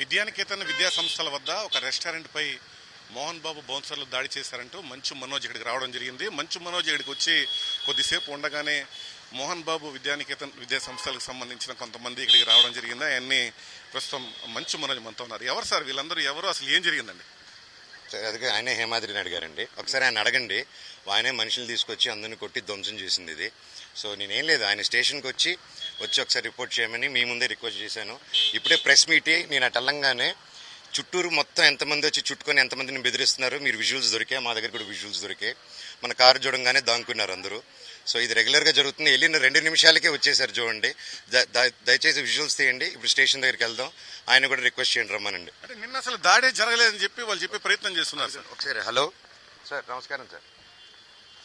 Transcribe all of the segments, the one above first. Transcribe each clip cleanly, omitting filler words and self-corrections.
విద్యానికేతన్ విద్యా సంస్థల వద్ద ఒక రెస్టారెంట్ పై మోహన్ బాబు బౌన్సర్లు దాడి చేశారంటూ మంచు మనోజ్ ఇక్కడికి రావడం జరిగింది. మంచు మనోజ్ ఇక్కడికి వచ్చి కొద్దిసేపు ఉండగానే మోహన్ బాబు విద్యానికేతన్ విద్యా సంస్థలకు సంబంధించిన కొంతమంది ఇక్కడికి రావడం జరిగింది. అవన్నీ ప్రస్తుతం మంచు మనోజ్ మనతో ఉన్నారు. ఎవరు సార్ వీళ్ళందరూ, ఎవరు, అసలు ఏం జరిగిందండి? అదిగే ఆయనే హేమాద్రిని అడిగారండి. ఒకసారి ఆయన అడగండి. ఆయనే మనుషులు తీసుకొచ్చి అందరిని కొట్టి ధ్వంసం చేసింది ఇది. సో నేనేం లేదు, ఆయన స్టేషన్కి వచ్చి ఒకసారి రిపోర్ట్ చేయమని మీ ముందే రిక్వెస్ట్ చేశాను. ఇప్పుడే ప్రెస్ మీట్ నేను అటు వెళ్ళంగానే చుట్టూరు మొత్తం ఎంతమంది వచ్చి చుట్టుకొని ఎంతమందిని బెదిరిస్తున్నారు. మీరు విజువల్స్ దొరికాయి, మా దగ్గర కూడా విజువల్స్ దొరికాయి. మన కారు చూడంగానే దాంకున్నారు అందరూ. సో ఇది రెగ్యులర్గా జరుగుతుంది. వెళ్ళిన 2 నిమిషాలకే వచ్చేసారు చూడండి. దయచేసి విజువల్స్ తీయండి. ఇప్పుడు స్టేషన్ దగ్గరికి వెళ్దాం. ఆయన కూడా రిక్వెస్ట్ చేయండి రమ్మనండి. అంటే నిన్న అసలు దాడే జరగలేదని చెప్పి వాళ్ళు చెప్పే ప్రయత్నం చేస్తున్నారు సార్. ఒకసారి హలో సార్, నమస్కారం సార్.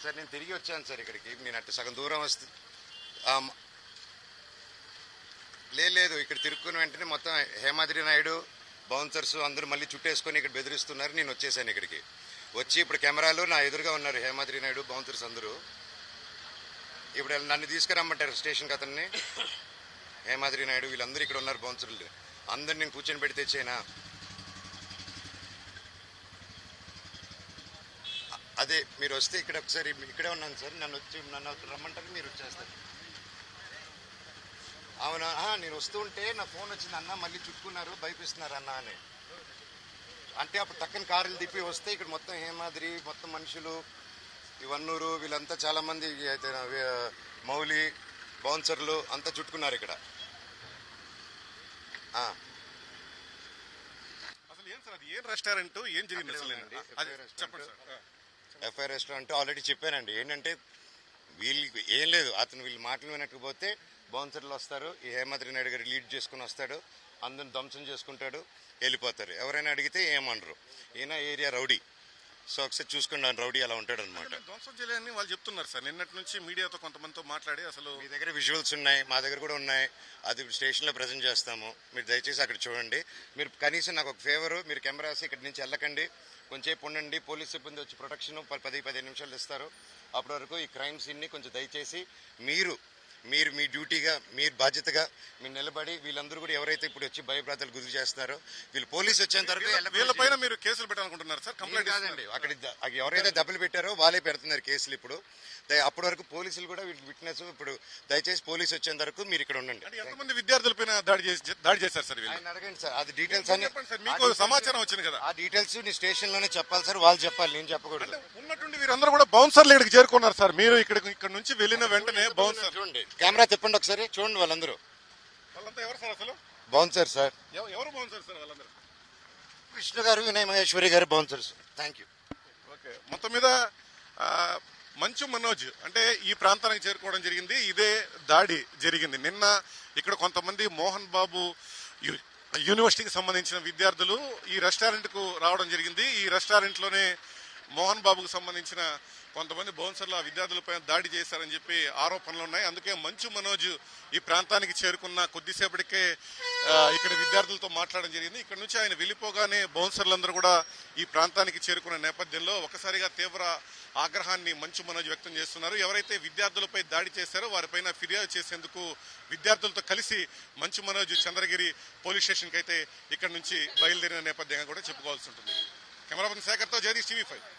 సార్ నేను తిరిగి వచ్చాను సార్ ఇక్కడికి. నేను అటు సగం దూరం వస్తే లేదు, ఇక్కడ తిరుక్కుని వెంటనే మొత్తం హేమాద్రి నాయుడు బౌన్సర్స్ అందరూ మళ్ళీ చుట్టేసుకొని ఇక్కడ బెదిరిస్తున్నారు. నేను వచ్చేసాను ఇక్కడికి. వచ్చి ఇప్పుడు కెమెరాలు నా ఎదురుగా ఉన్నారు హేమాద్రి నాయుడు బౌన్సర్స్ అందరూ. ఇప్పుడు నన్ను తీసుకురమ్మంటారు స్టేషన్కి. అతన్ని హేమాద్రి నాయుడు వీళ్ళందరూ ఇక్కడ ఉన్నారు బౌన్సర్లు. అందరు నేను కూర్చొని పెడితే తెచ్చేనా? అదే మీరు వస్తే ఇక్కడ ఒకసారి ఇక్కడే ఉన్నాను సార్. నన్ను రమ్మంటారు, మీరు వచ్చేస్తారు. అవునా? నేను వస్తూ ఉంటే నా ఫోన్ వచ్చింది, అన్న మళ్ళీ చుట్టుకున్నారు, భయపిస్తున్నారు అన్న అని. అంటే అప్పుడు తక్కన కారులు తిప్పి వస్తే ఇక్కడ మొత్తం హేమాద్రి మొత్తం మనుషులు, ఈ వన్నూరు వీళ్ళంతా చాలా మంది, మౌలి బౌన్సర్లు అంతా చుట్టుకున్నారు ఇక్కడ. అసలు ఏం సార్, అది ఏం రెస్టారెంట్, ఏం జరిగింది అసలు? చెప్పండి సార్. ఎఫ్ఐఆర్ రెస్టారెంట్ ఆల్రెడీ చెప్పానండి. ఏంటంటే వీళ్ళకి ఏం లేదు, వీళ్ళు మాటలు వినకపోతే బౌన్సర్లు వస్తారు, ఈ హేమాద్రి నాయుడు గారు లీడ్ చేసుకుని వస్తాడు, అందరిని ధ్వంసం చేసుకుంటాడు, వెళ్ళిపోతారు. ఎవరైనా అడిగితే ఏమనరు. ఈయన ఏరియా రౌడీ. సో ఒకసారి చూసుకుని రౌడీ అలా ఉంటాడు అనమాట. ధ్వంసం చేయాలని వాళ్ళు చెప్తున్నారు సార్. నిన్నటి నుంచి మీడియాతో కొంతమందితో మాట్లాడి, అసలు మీ దగ్గర విజువల్స్ ఉన్నాయి, మా దగ్గర కూడా ఉన్నాయి. అది స్టేషన్లో ప్రజెంట్ చేస్తాము. మీరు దయచేసి అక్కడ చూడండి. మీరు కనీసం నాకు ఒక ఫేవరు, మీరు కెమెరాస్ ఇక్కడి నుంచి వెళ్ళకండి, కొంచెంసేపు ఉండండి. పోలీస్ సిబ్బంది వచ్చి ప్రొటెక్షన్ 10-15 నిమిషాలు ఇస్తారు. అప్పటి వరకు ఈ క్రైమ్ సీన్ని కొంచెం దయచేసి మీరు మీ డ్యూటీగా, మీరు బాధ్యతగా మీరు నిలబడి, వీళ్ళందరూ కూడా ఎవరైతే ఇప్పుడు వచ్చి భయభ్రాంతులు గురి చేస్తున్నారో వీళ్ళు పోలీసు వచ్చేంత వరకు వీళ్ళపైన మీరు కేసులు పెట్టాలనుకుంటున్నారు సార్? కంప్లైంట్ కాదండి, అక్కడ ఎవరైతే దెబ్బలు పెట్టారో వాళ్ళే పెడుతున్నారు కేసులు ఇప్పుడు. అప్పటి వరకు పోలీసులు కూడా విట్నెస్. ఇప్పుడు దయచేసి పోలీసు వచ్చేంత వరకు మీరు ఇక్కడ ఉండండి. ఎంతమంది విద్యార్థులపైన దాడి చేశారు సార్? ఆయన అడగండి సార్, అది డీటెయిల్స్ అన్ని. మీకు సమాచారం వచ్చింది కదా, ఆ డీటెయిల్స్ నీ స్టేషన్ లోనే చెప్పాలి సార్, వాళ్ళు చెప్పాలి, నేను చెప్పకూడదు. ఉన్నట్టుండి వీరందరూ కూడా బౌన్సర్లు ఇక్కడికి చేరుకున్నారు సార్. మీరు ఇక్కడ నుంచి వెళ్ళిన వెంటనే బౌన్సర్ చూడండి, కెమెరా తిప్పండి ఒకసారి చూడండి. వాళ్ళందరూ ఎవరు సార్ అసలు? Bouncer sir. ఎవరు బౌన్సర్ సార్ వాళ్ళందరూ? కృష్ణ గారు, వినయ్ మహేశ్వరి గారు బౌన్సర్స్. Thank you. ఓకే, మొత్తం మీద మంచు మనోజ్ అంటే ఈ ప్రాంతానికి చేరుకోవడం జరిగింది. ఇదే దాడి జరిగింది నిన్న. ఇక్కడ కొంతమంది మోహన్ బాబు యూనివర్సిటీకి సంబంధించిన విద్యార్థులు ఈ రెస్టారెంట్కు రావడం జరిగింది. ఈ రెస్టారెంట్లోనే మోహన్ బాబుకు సంబంధించిన కొంతమంది బౌన్సర్లు ఆ విద్యార్థులపై దాడి చేశారని చెప్పి ఆరోపణలు ఉన్నాయి. అందుకే మంచు మనోజ్ ఈ ప్రాంతానికి చేరుకున్న కొద్దిసేపటికే ఇక్కడ విద్యార్థులతో మాట్లాడడం జరిగింది. ఇక్కడ నుంచి ఆయన వెళ్ళిపోగానే బౌన్సర్లందరూ కూడా ఈ ప్రాంతానికి చేరుకున్న నేపథ్యంలో ఒకసారిగా తీవ్ర ఆగ్రహాన్ని మంచు మనోజ్ వ్యక్తం చేస్తున్నారు. ఎవరైతే విద్యార్థులపై దాడి చేశారో వారిపైన ఫిర్యాదు చేసేందుకు విద్యార్థులతో కలిసి మంచు మనోజ్ చంద్రగిరి పోలీస్ స్టేషన్కి అయితే ఇక్కడ నుంచి బయలుదేరిన నేపథ్యంగా కూడా చెప్పుకోవాల్సి ఉంటుంది. కెమెరామెన్ శేఖర్తో జగదీష్, TV5.